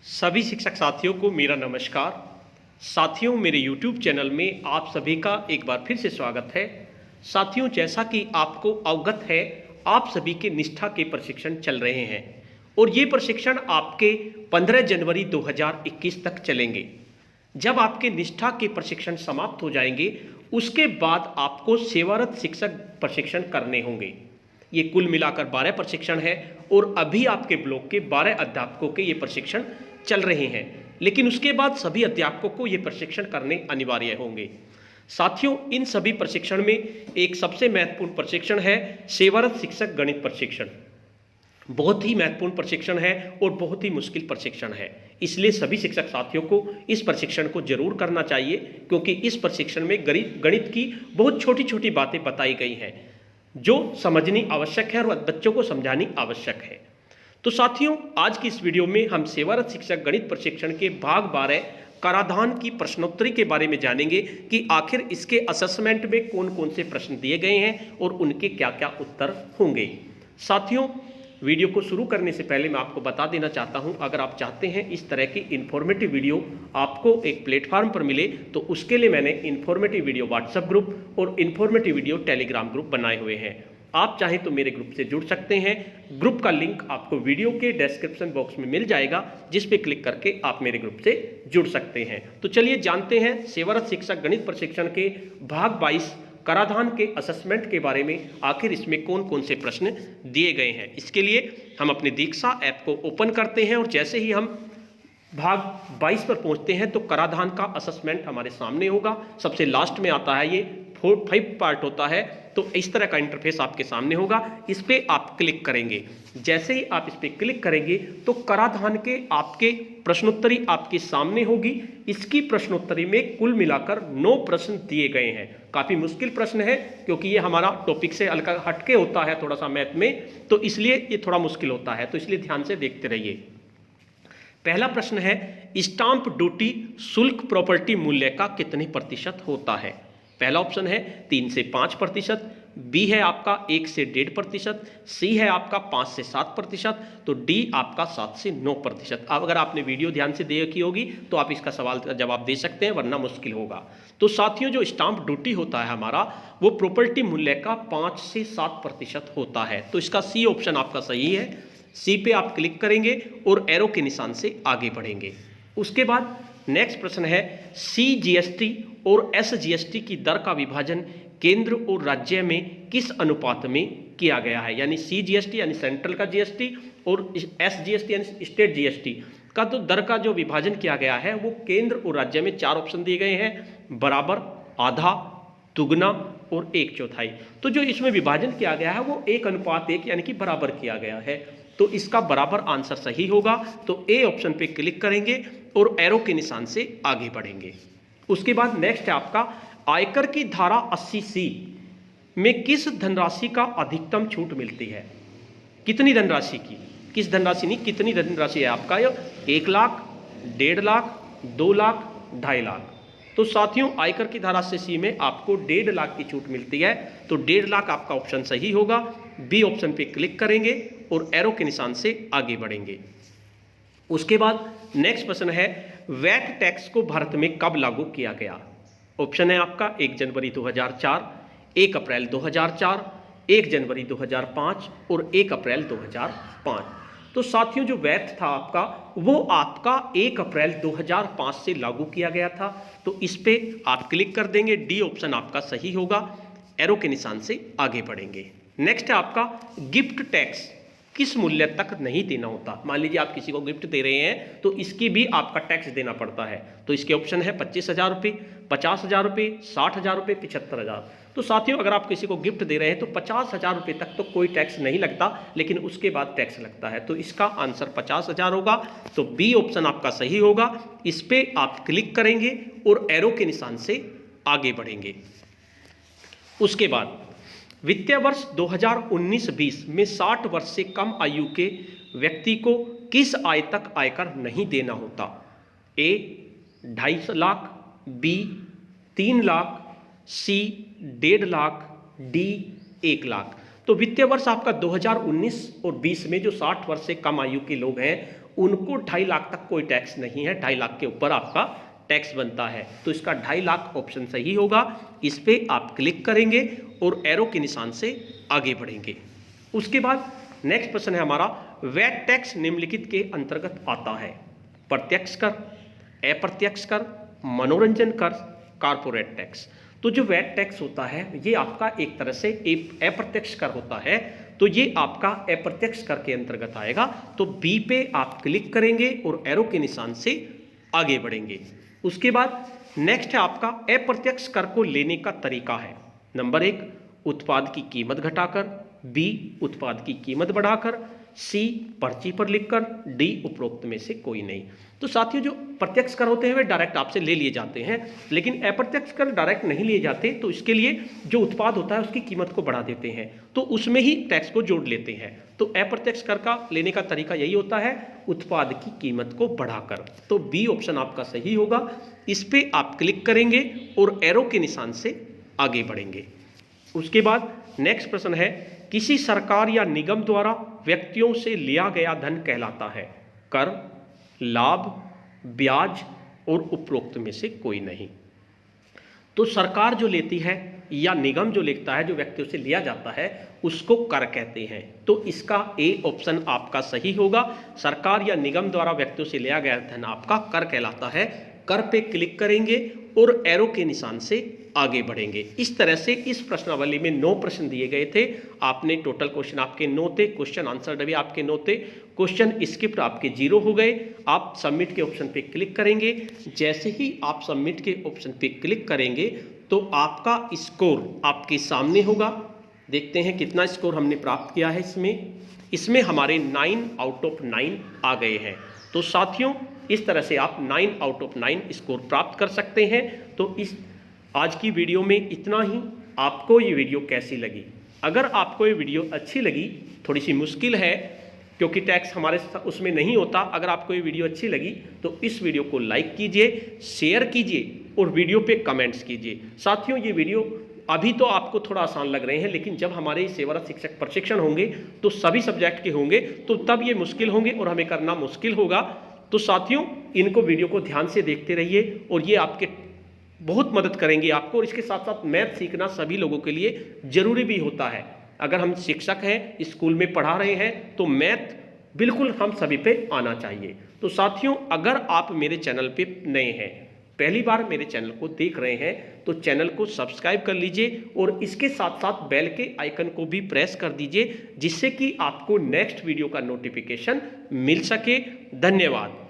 सभी शिक्षक साथियों को मेरा नमस्कार। साथियों, मेरे YouTube चैनल में आप सभी का एक बार फिर से स्वागत है। साथियों, जैसा कि आपको अवगत है, आप सभी के निष्ठा के प्रशिक्षण चल रहे हैं और ये प्रशिक्षण आपके 15 जनवरी 2021 तक चलेंगे। जब आपके निष्ठा के प्रशिक्षण समाप्त हो जाएंगे, उसके बाद आपको सेवारत शिक्षक प्रशिक्षण करने होंगे। ये कुल मिलाकर 12 प्रशिक्षण है और अभी आपके ब्लॉक के 12 अध्यापकों के ये प्रशिक्षण चल रहे हैं, लेकिन उसके बाद सभी अध्यापकों को ये प्रशिक्षण करने अनिवार्य होंगे। साथियों, इन सभी प्रशिक्षण में एक सबसे महत्वपूर्ण प्रशिक्षण है सेवारत शिक्षक गणित प्रशिक्षण। बहुत ही महत्वपूर्ण प्रशिक्षण है और बहुत ही मुश्किल प्रशिक्षण है, इसलिए सभी शिक्षक साथियों को इस प्रशिक्षण को जरूर करना चाहिए, क्योंकि इस प्रशिक्षण में गणित की बहुत छोटी छोटी बातें बताई गई हैं जो समझनी आवश्यक है और बच्चों को समझानी आवश्यक है। तो साथियों, आज की इस वीडियो में हम सेवारत शिक्षक गणित प्रशिक्षण के भाग 12 कराधान की प्रश्नोत्तरी के बारे में जानेंगे कि आखिर इसके असेसमेंट में कौन कौन से प्रश्न दिए गए हैं और उनके क्या क्या उत्तर होंगे। साथियों, वीडियो को शुरू करने से पहले मैं आपको बता देना चाहता हूं, अगर आप चाहते हैं इस तरह की इन्फॉर्मेटिव वीडियो आपको एक प्लेटफॉर्म पर मिले, तो उसके लिए मैंने इन्फॉर्मेटिव वीडियो व्हाट्सएप ग्रुप और इन्फॉर्मेटिव वीडियो टेलीग्राम ग्रुप बनाए हुए हैं। आप चाहें तो मेरे ग्रुप से जुड़ सकते हैं। ग्रुप का लिंक आपको वीडियो के डिस्क्रिप्शन बॉक्स में मिल जाएगा, जिस पे क्लिक करके आप मेरे ग्रुप से जुड़ सकते हैं। तो चलिए जानते हैं सेवारत शिक्षक गणित प्रशिक्षण के भाग 22 कराधान के असेसमेंट के बारे में, आखिर इसमें कौन कौन से प्रश्न दिए गए हैं। इसके लिए हम अपने दीक्षा ऐप को ओपन करते हैं और जैसे ही हम भाग 22 पर पहुंचते हैं तो कराधान का असेसमेंट हमारे सामने होगा। सबसे लास्ट में आता है, ये 4-5 पार्ट होता है, तो इस तरह का इंटरफेस आपके सामने होगा। इस पे आप क्लिक करेंगे। जैसे ही आप इस पे क्लिक करेंगे तो कराधान के आपके प्रश्नोत्तरी आपके सामने होगी। इसकी प्रश्नोत्तरी में कुल मिलाकर 9 प्रश्न दिए गए हैं। काफी मुश्किल प्रश्न है, क्योंकि ये हमारा टॉपिक से हल्का हटके होता है थोड़ा सा मैथ में, तो इसलिए ये थोड़ा मुश्किल होता है, तो इसलिए ध्यान से देखते रहिए। पहला प्रश्न है, स्टाम्प ड्यूटी शुल्क प्रॉपर्टी मूल्य का कितने प्रतिशत होता है। पहला ऑप्शन है 3 से 5%, बी है आपका 1 से 1.5%, सी है आपका 5 से 7%, तो डी आपका 7 से 9%। अब अगर आपने वीडियो ध्यान से देखी होगी तो आप इसका सवाल का जवाब दे सकते हैं, वरना मुश्किल होगा। तो साथियों, जो स्टाम्प ड्यूटी होता है हमारा, वो प्रॉपर्टी मूल्य का 5 से 7% होता है। तो इसका सी ऑप्शन आपका सही है। सी पे आप क्लिक करेंगे और एरो के निशान से आगे बढ़ेंगे। उसके बाद नेक्स्ट प्रश्न है, CGST और SGST की दर का विभाजन केंद्र और राज्य में किस अनुपात में किया गया है। यानी CGST यानी सेंट्रल का GST और SGST यानी स्टेट GST का तो दर का जो विभाजन किया गया है वो केंद्र और राज्य में 4 ऑप्शन दिए गए हैं, बराबर, आधा, दुगना और 1/4। तो जो इसमें विभाजन किया गया है वो 1:1 यानी कि बराबर किया गया है, तो इसका बराबर आंसर सही होगा। तो ए ऑप्शन पे क्लिक करेंगे और एरो के निशान से आगे बढ़ेंगे। उसके बाद नेक्स्ट है आपका, आयकर की धारा 80C में किस धनराशि का अधिकतम छूट मिलती है। कितनी धनराशि की, किस धनराशि नहीं, कितनी धनराशि है आपका, 1 लाख, 1.5 लाख, 2 लाख, 2.5 लाख। तो साथियों, आयकर की धारा 80C में आपको 1.5 लाख की छूट मिलती है, तो 1.5 लाख आपका ऑप्शन सही होगा। बी ऑप्शन पे क्लिक करेंगे और एरो के निशान से आगे बढ़ेंगे। उसके बाद नेक्स्ट प्रश्न है, वैट टैक्स को भारत में कब लागू किया गया। ऑप्शन है आपका 1 जनवरी 2004, 1 अप्रैल 2004, 1 जनवरी 2005 और 1 अप्रैल 2005। तो साथियों, जो वैट था आपका वो आपका 1 अप्रैल 2005 से लागू किया गया था, तो इस पे आप क्लिक कर देंगे। डी ऑप्शन आपका सही होगा। एरो के निशान से आगे बढ़ेंगे। नेक्स्ट है आपका, गिफ्ट टैक्स किस मूल्य तक नहीं देना होता। मान लीजिए आप किसी को गिफ्ट दे रहे हैं तो इसकी भी आपका टैक्स देना पड़ता है, तो इसके ऑप्शन है 25,000 रुपये, 50,000 रुपये, 60,000 रुपये, 75,000। तो साथियों, अगर आप किसी को गिफ्ट दे रहे हैं तो 50,000 रुपये तक तो कोई टैक्स नहीं लगता, लेकिन उसके बाद टैक्स लगता है, तो इसका आंसर 50,000 होगा। तो बी ऑप्शन आपका सही होगा। इस पे आप क्लिक करेंगे और एरो के निशान से आगे बढ़ेंगे। उसके बाद वित्तीय वर्ष 2019-20 में 60 वर्ष से कम आयु के व्यक्ति को किस आय तक आयकर नहीं देना होता। ए 2.5 लाख, बी 3 लाख, सी 1.5 लाख, डी 1 लाख। तो वित्तीय वर्ष आपका 2019 और 20 में जो 60 वर्ष से कम आयु के लोग हैं उनको 2.5 लाख तक कोई टैक्स नहीं है, 2.5 लाख के ऊपर आपका टैक्स बनता है। तो इसका 2.5 लाख ऑप्शन सही होगा। इस पे आप क्लिक करेंगे और एरो के निशान से आगे बढ़ेंगे। उसके बाद नेक्स्ट प्रश्न है हमारा, वैट टैक्स निम्नलिखित के अंतर्गत आता है? प्रत्यक्ष कर, अप्रत्यक्ष कर, मनोरंजन कर, कारपोरेट टैक्स। तो जो वैट टैक्स होता है ये आपका एक तरह से अप्रत्यक्ष कर होता है, तो ये आपका अप्रत्यक्ष कर के अंतर्गत आएगा। तो बी पे आप क्लिक करेंगे और एरो के निशान से आगे बढ़ेंगे। उसके बाद नेक्स्ट है आपका अप्रत्यक्ष कर को लेने का तरीका है। नंबर 1, उत्पाद की कीमत घटाकर, बी उत्पाद की कीमत बढ़ाकर, सी पर्ची पर लिखकर, डी उपरोक्त में से कोई नहीं। तो साथियों जो प्रत्यक्ष कर होते हैं वे डायरेक्ट आपसे ले लिए जाते हैं, लेकिन अप्रत्यक्ष कर डायरेक्ट नहीं लिए जाते। तो इसके लिए जो उत्पाद होता है उसकी कीमत को बढ़ा देते हैं, तो उसमें ही टैक्स को जोड़ लेते हैं। तो अप्रत्यक्ष कर का लेने का तरीका यही होता है, उत्पाद की कीमत को बढ़ाकर। तो बी ऑप्शन आपका सही होगा। इस पे आप क्लिक करेंगे और एरो के निशान से आगे बढ़ेंगे। उसके बाद नेक्स्ट प्रश्न है, किसी सरकार या निगम द्वारा व्यक्तियों से लिया गया धन कहलाता है? कर, लाभ, ब्याज और उपरोक्त में से कोई नहीं। तो सरकार जो लेती है या निगम जो लेता है, जो व्यक्तियों से लिया जाता है, उसको कर कहते हैं। तो इसका ए ऑप्शन आपका सही होगा। सरकार या निगम द्वारा व्यक्तियों से लिया गया धन आपका कर कहलाता है। कर पे क्लिक करेंगे और एरो के निशान से आगे बढ़ेंगे। इस तरह से इस प्रश्नावली में 9 प्रश्न दिए गए थे। आपने टोटल क्वेश्चन आपके 9 थे, क्वेश्चन आंसर भी आपके 9 थे, क्वेश्चन स्किप्ड आपके 0 हो गए। आप सबमिट के ऑप्शन पे क्लिक करेंगे। जैसे ही आप सबमिट के ऑप्शन पे क्लिक करेंगे तो आपका स्कोर आपके सामने होगा। देखते हैं कितना स्कोर हमने प्राप्त किया है। इसमें हमारे 9 आउट ऑफ 9 आ गए हैं। तो साथियों इस तरह से आप 9 आउट ऑफ 9 स्कोर प्राप्त कर सकते हैं। तो इस आज की वीडियो में इतना ही। आपको ये वीडियो कैसी लगी? अगर आपको ये वीडियो अच्छी लगी, थोड़ी सी मुश्किल है क्योंकि टैक्स हमारे उसमें नहीं होता। अगर आपको ये वीडियो अच्छी लगी तो इस वीडियो को लाइक कीजिए, शेयर कीजिए और वीडियो पे कमेंट्स कीजिए। साथियों ये वीडियो अभी तो आपको थोड़ा आसान लग रहे हैं, लेकिन जब हमारे सेवारत शिक्षक प्रशिक्षण होंगे तो सभी सब्जेक्ट के होंगे, तो तब ये मुश्किल होंगे और हमें करना मुश्किल होगा। तो साथियों इनको वीडियो को ध्यान से देखते रहिए और ये आपके बहुत मदद करेंगे आपको। और इसके साथ साथ मैथ सीखना सभी लोगों के लिए जरूरी भी होता है। अगर हम शिक्षक हैं, स्कूल में पढ़ा रहे हैं, तो मैथ बिल्कुल हम सभी पे आना चाहिए। तो साथियों अगर आप मेरे चैनल पे नए हैं, पहली बार मेरे चैनल को देख रहे हैं, तो चैनल को सब्सक्राइब कर लीजिए और इसके साथ साथ बेल के आइकन को भी प्रेस कर दीजिए, जिससे कि आपको नेक्स्ट वीडियो का नोटिफिकेशन मिल सके। धन्यवाद।